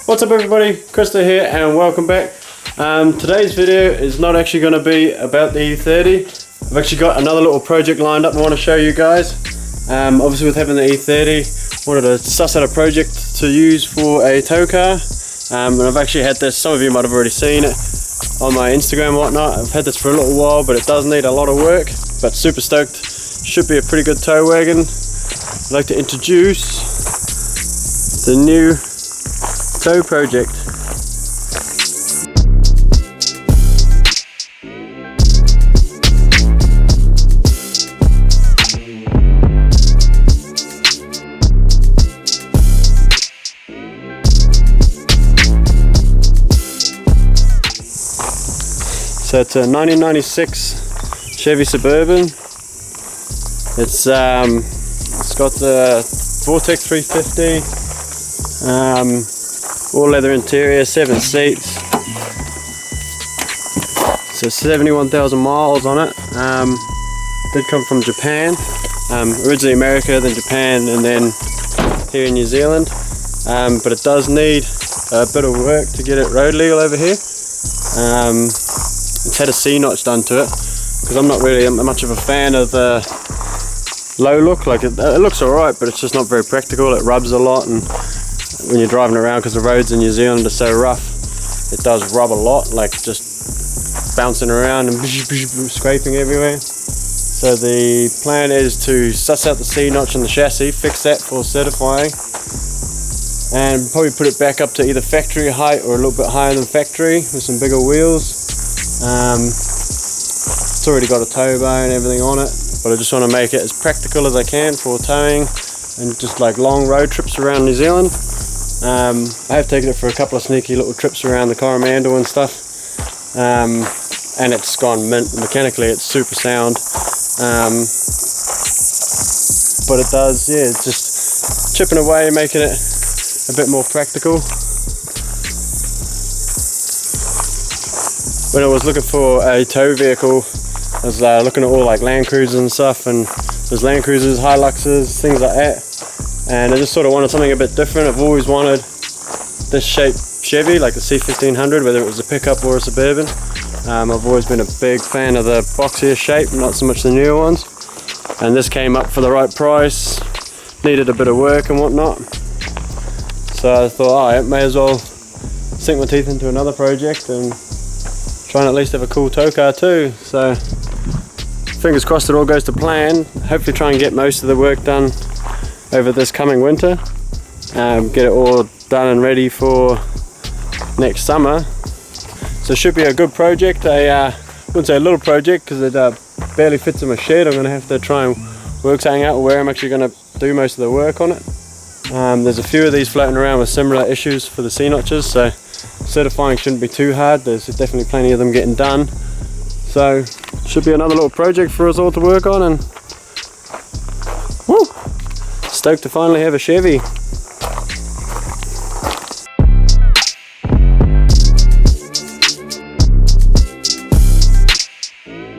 What's up everybody, Krista here and welcome back. Today's video is not actually going to be about the E30. I've actually got another little project lined up I want to show you guys. Obviously with having the E30, wanted to suss out a project to use for a tow car. And I've actually had this, some of you might have already seen it on my Instagram and whatnot. I've had this for a little while, but it does need a lot of work, but super stoked. Should be a pretty good tow wagon. I'd like to introduce the new tow project. So it's a 1996 Chevy Suburban. It's got the Vortex 350, all leather interior, 7 seats. So 71,000 miles on it. Did come from Japan, originally America, then Japan, and then here in New Zealand. But it does need a bit of work to get it road legal over here. It's had a C-notch done to it because I'm not really much of a fan of the low look. Like it looks alright, but it's just not very practical. It rubs a lot, and when you're driving around, because the roads in New Zealand are so rough, it does rub a lot, like just bouncing around and scraping everywhere. So the plan is to suss out the C-notch on the chassis, fix that for certifying, and probably put it back up to either factory height or a little bit higher than factory with some bigger wheels. It's already got a tow bar and everything on it, but I just want to make it as practical as I can for towing and just like long road trips around New Zealand. I have taken it for a couple of sneaky little trips around the Coromandel and stuff, and it's gone mint. Mechanically it's super sound, but it does, yeah, it's just chipping away, making it a bit more practical. When I was looking for a tow vehicle, I was looking at all like Land Cruisers and stuff, and there's Land Cruisers, Hiluxes, things like that, and I just sort of wanted something a bit different. I've always wanted this shape Chevy, like the C1500, whether it was a pickup or a Suburban. I've always been a big fan of the boxier shape, not so much the newer ones, and this came up for the right price, needed a bit of work and whatnot, so I thought, alright, may as well sink my teeth into another project and try and at least have a cool tow car too. So fingers crossed it all goes to plan. Hopefully try and get most of the work done over this coming winter, get it all done and ready for next summer. So it should be a good project. I wouldn't say a little project because it barely fits in my shed. I'm going to have to try and work something out where I'm actually going to do most of the work on it. There's a few of these floating around with similar issues for the C-notches, so certifying shouldn't be too hard. There's definitely plenty of them getting done. So should be another little project for us all to work on, and woo, stoked to finally have a Chevy.